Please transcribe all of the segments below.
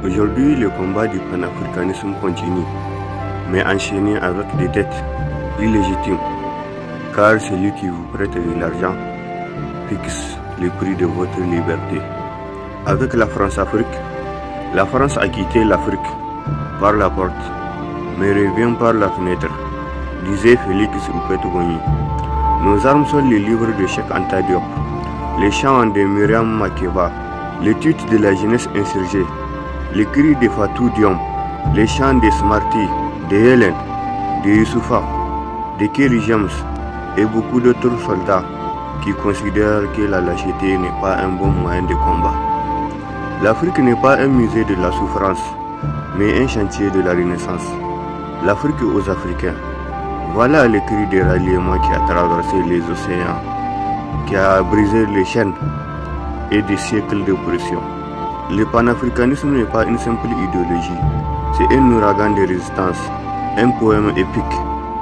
Aujourd'hui, le combat du panafricanisme continue, mais enchaîné avec des dettes illégitimes, car celui qui vous prête de l'argent fixe le prix de votre liberté. Avec la France-Afrique, la France a quitté l'Afrique par la porte, mais revient par la fenêtre, disait Félix Houphouët-Boigny. Nos armes sont les livres de Cheikh Anta Diop, les chants de Myriam Makeba, les tweets de la jeunesse insurgée, les cris de Fatou Diom, les chants de Smarty, de Hélène, de Youssoufa, de Kerry James et beaucoup d'autres soldats qui considèrent que la lâcheté n'est pas un bon moyen de combat. L'Afrique n'est pas un musée de la souffrance, mais un chantier de la renaissance. L'Afrique aux Africains. Voilà le cri de ralliement qui a traversé les océans, qui a brisé les chaînes et des siècles de pression. Le panafricanisme n'est pas une simple idéologie, c'est un ouragan de résistance, un poème épique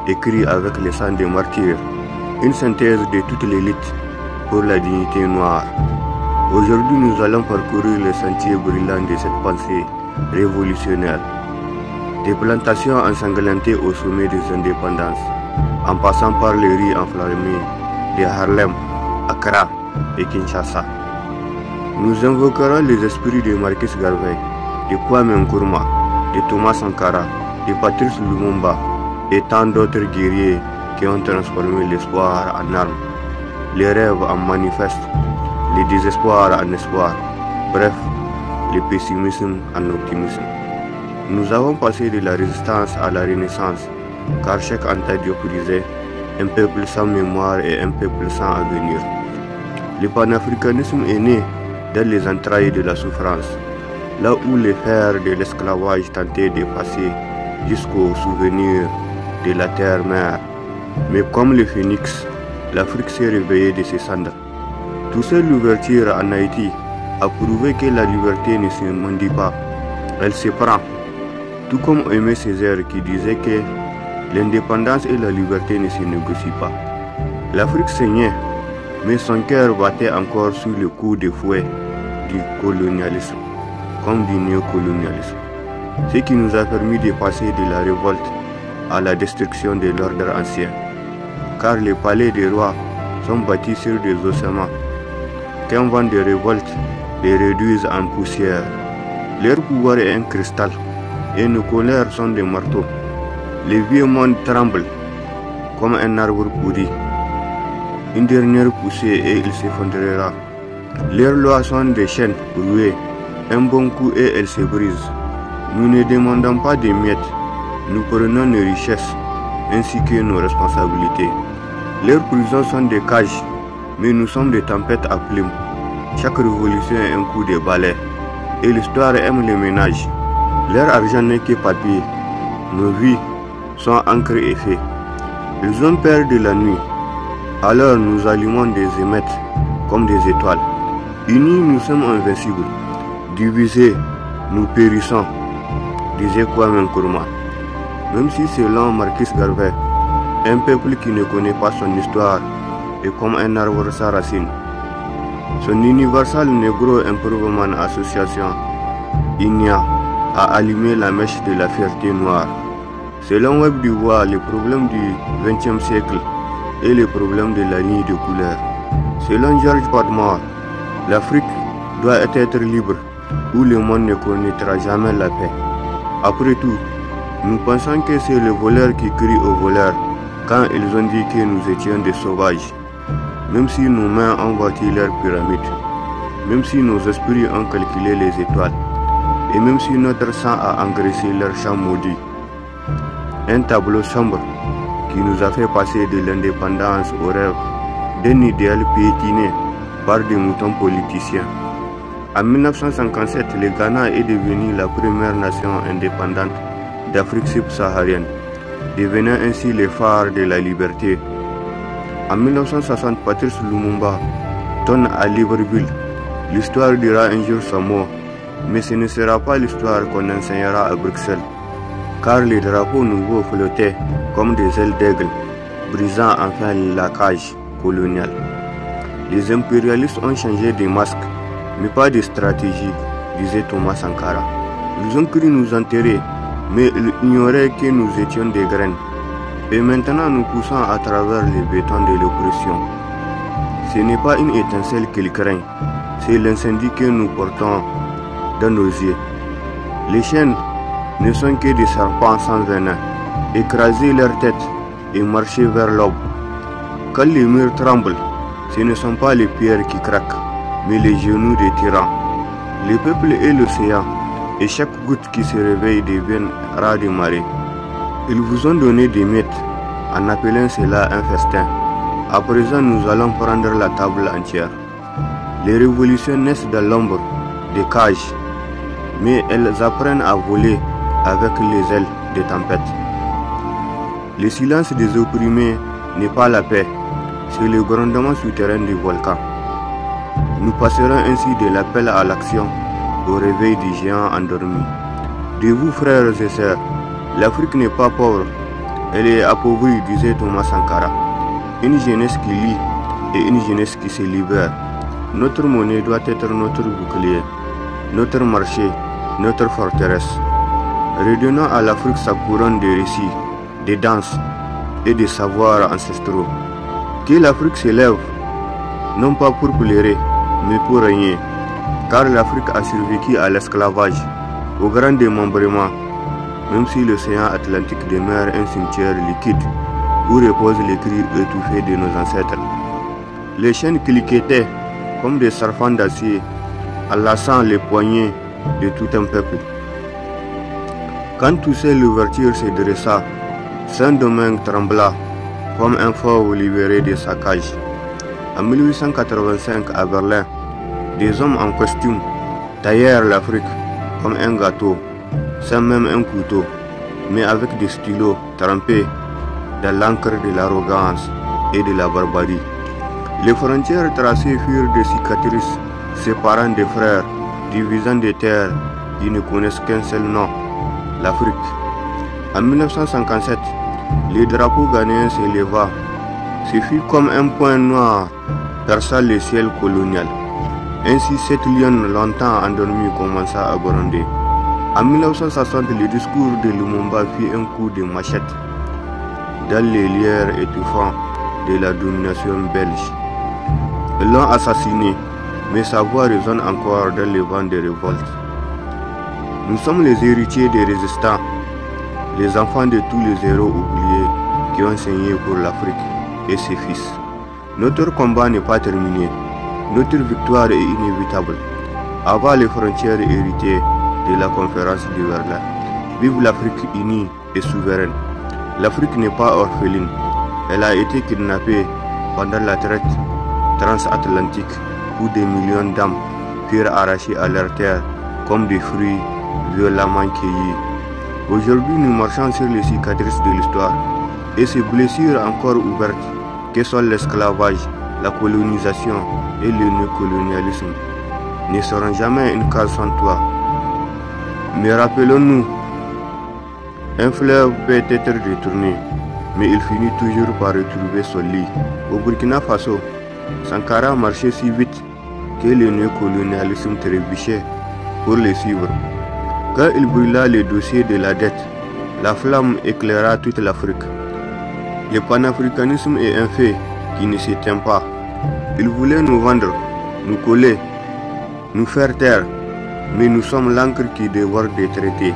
écrit avec le sang des martyrs, une synthèse de toute l'élite pour la dignité noire. Aujourd'hui, nous allons parcourir le sentier brillant de cette pensée révolutionnaire. Des plantations ensanglantées au sommet des indépendances, en passant par les rues enflammées de Harlem, Accra et Kinshasa. Nous invoquerons les esprits de Marcus Garvey, de Kwame Nkrumah, de Thomas Sankara, de Patrice Lumumba et tant d'autres guerriers qui ont transformé l'espoir en armes, les rêves en manifeste, le désespoir en espoir, bref, le pessimisme en optimisme. Nous avons passé de la résistance à la renaissance, car Cheikh Anta Diop disait un peuple sans mémoire et un peuple sans avenir. Le panafricanisme est né dans les entrailles de la souffrance, là où les fers de l'esclavage tentaient de passer jusqu'au souvenir de la terre-mère. Mais comme le phénix, l'Afrique s'est réveillée de ses cendres. Tout seul l'ouverture en Haïti a prouvé que la liberté ne se mendie pas, elle se prend. Tout comme Aimé Césaire qui disait que l'indépendance et la liberté ne se négocient pas. L'Afrique saignait, mais son cœur battait encore sous le coup de fouet du colonialisme, comme du néocolonialisme. Ce qui nous a permis de passer de la révolte à la destruction de l'ordre ancien. Car les palais des rois sont bâtis sur des ossements. Qu'un vent de révolte les réduise en poussière. Leur pouvoir est un cristal et nos colères sont des marteaux. Le vieux monde tremble comme un arbre pourri. Une dernière poussée et il s'effondrera. Leurs lois sont des chaînes rouées. Un bon coup et elles se brisent. Nous ne demandons pas des miettes. Nous prenons nos richesses ainsi que nos responsabilités. Leurs prisons sont des cages, mais nous sommes des tempêtes à plumes. Chaque révolution est un coup de balai, et l'histoire aime les ménages. Leur argent n'est que papier. Nos vies sont encre et feu. Ils ont peur de la nuit, alors nous allumons des émettes comme des étoiles. Unis, nous sommes invincibles. Divisés, nous périssons, disait Kwame Nkrumah. Même si selon Marcus Garvey, un peuple qui ne connaît pas son histoire est comme un arbre sans racines. Son Universal Negro Improvement Association, INIA, a allumé la mèche de la fierté noire. Selon Web Dubois, le problème du XXe siècle est le problème de la ligne de couleur. Selon George Padmore, l'Afrique doit être libre ou le monde ne connaîtra jamais la paix. Après tout, nous pensons que c'est le voleur qui crie au voleur quand ils ont dit que nous étions des sauvages. Même si nos mains ont bâti leur pyramide, même si nos esprits ont calculé les étoiles, et même si notre sang a engraissé leur champ maudit. Un tableau sombre qui nous a fait passer de l'indépendance au rêve d'un idéal piétiné par des moutons politiciens. En 1957, le Ghana est devenu la première nation indépendante d'Afrique subsaharienne, devenant ainsi le phare de la liberté. En 1960, Patrice Lumumba tourne à Libreville. L'histoire dira un jour son mot, mais ce ne sera pas l'histoire qu'on enseignera à Bruxelles, car les drapeaux nouveaux flottaient comme des ailes d'aigle, brisant enfin la cage coloniale. Les impérialistes ont changé de masque, mais pas de stratégie, disait Thomas Sankara. Ils ont cru nous enterrer, mais ils ignoraient que nous étions des graines. Et maintenant nous poussons à travers les bétons de l'oppression. Ce n'est pas une étincelle qu'ils craignent, c'est l'incendie que nous portons dans nos yeux. Les chaînes ne sont que des serpents sans venin. Écraser leur tête et marcher vers l'aube. Quand les murs tremblent, ce ne sont pas les pierres qui craquent, mais les genoux des tyrans. Le peuple est l'océan, et chaque goutte qui se réveille devient raz de marée. Ils vous ont donné des miettes, en appelant cela un festin. À présent, nous allons prendre la table entière. Les révolutions naissent dans l'ombre des cages, mais elles apprennent à voler avec les ailes des tempêtes. Le silence des opprimés n'est pas la paix, c'est le grondement souterrain du volcan. Nous passerons ainsi de l'appel à l'action au réveil des géants endormis. De vous, frères et sœurs, l'Afrique n'est pas pauvre, elle est appauvrie, disait Thomas Sankara. Une jeunesse qui lit et une jeunesse qui se libère. Notre monnaie doit être notre bouclier, notre marché, notre forteresse. Redonnons à l'Afrique sa couronne de récits, de danses et de savoirs ancestraux. Que l'Afrique s'élève, non pas pour pleurer, mais pour régner, car l'Afrique a survécu à l'esclavage, au grand démembrement, même si l'océan Atlantique demeure un cimetière liquide où reposent les cris étouffés de nos ancêtres. Les chaînes cliquetaient comme des serpents d'acier, enlaçant les poignets de tout un peuple. Quand toussait l'ouverture se dressa, Saint-Domingue trembla comme un fauve libéré de sa cage. En 1885 à Berlin, des hommes en costume taillèrent l'Afrique comme un gâteau, sans même un couteau, mais avec des stylos trempés dans l'encre de l'arrogance et de la barbarie. Les frontières tracées furent des cicatrices séparant des frères, divisant des terres qui ne connaissent qu'un seul nom, l'Afrique. En 1957, le drapeau ghanéen s'éleva. Ce fut comme un point noir perçant le ciel colonial. Ainsi, cette lionne longtemps endormie commença à gronder. En 1960, le discours de Lumumba fit un coup de machette dans les lières étouffants de la domination belge. Ils l'ont assassiné, mais sa voix résonne encore dans les vents de révolte. Nous sommes les héritiers des résistants, les enfants de tous les héros oubliés qui ont saigné pour l'Afrique et ses fils. Notre combat n'est pas terminé, notre victoire est inévitable. Avant les frontières héritées de la conférence de Berlin, vive l'Afrique unie et souveraine. L'Afrique n'est pas orpheline, elle a été kidnappée pendant la traite transatlantique où des millions d'âmes furent arrachées à leur terre comme des fruits violemment cueillis. Aujourd'hui, nous marchons sur les cicatrices de l'histoire et ces blessures encore ouvertes que sont l'esclavage, la colonisation et le néocolonialisme ne seront jamais une case sans toi. Mais rappelons-nous, un fleuve peut être détourné, mais il finit toujours par retrouver son lit. Au Burkina Faso, Sankara marchait si vite que le néocolonialisme trébuchait pour le suivre. Quand il brûla le dossier de la dette, la flamme éclaira toute l'Afrique. Le panafricanisme est un fait qui ne s'éteint pas. Il voulait nous vendre, nous coller, nous faire taire, mais nous sommes l'encre qui dévore des traités.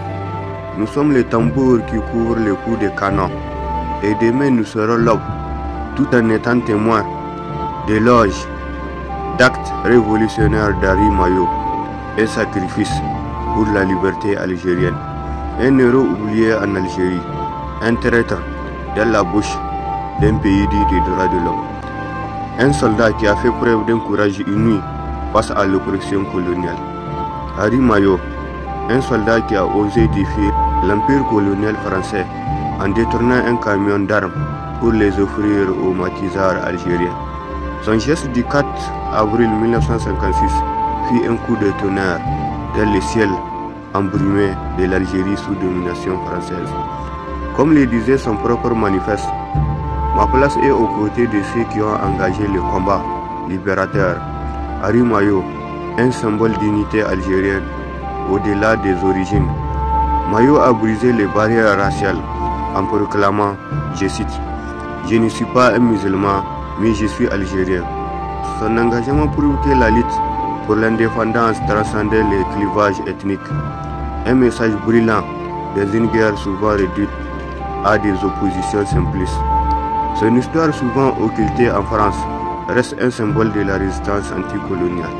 Nous sommes les tambours qui couvrent le coup des canons. Et demain nous serons l'aube, tout en étant témoins d'éloges, d'actes révolutionnaires d'Harry Mayo et sacrifices pour la liberté algérienne. Un héros oublié en Algérie, un traître dans la bouche d'un pays dit des droits de l'homme. Un soldat qui a fait preuve d'un courage inouï face à l'oppression coloniale. Harry Mayo, un soldat qui a osé défier l'empire colonial français en détournant un camion d'armes pour les offrir aux maquisards algériens. Son geste du 4 avril 1956 fit un coup de tonnerre dans le ciel embrumé de l'Algérie sous domination française. Comme le disait son propre manifeste, ma place est aux côtés de ceux qui ont engagé le combat libérateur. Harry Mayo, un symbole d'unité algérienne, au-delà des origines. Mayo a brisé les barrières raciales en proclamant, je cite, « Je ne suis pas un musulman, mais je suis algérien ». Son engagement prouve que la lutte pour l'indépendance transcendait les clivages ethniques. Un message brillant dans une guerre souvent réduite à des oppositions simplistes. Son histoire souvent occultée en France reste un symbole de la résistance anticoloniale.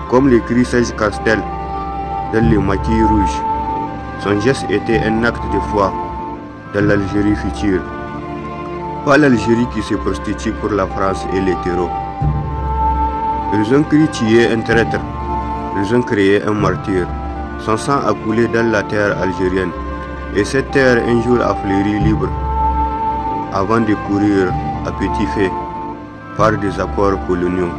Comme l'écrit Serge Castel dans Les Maquis Rouges, son geste était un acte de foi dans l'Algérie future. Pas l'Algérie qui se prostitue pour la France et les terreaux. Ils ont cru tuer un traître, ils ont créé un martyr. Son sang a coulé dans la terre algérienne, et cette terre un jour a fleuri libre, avant de courir à petit feu par des accords coloniaux.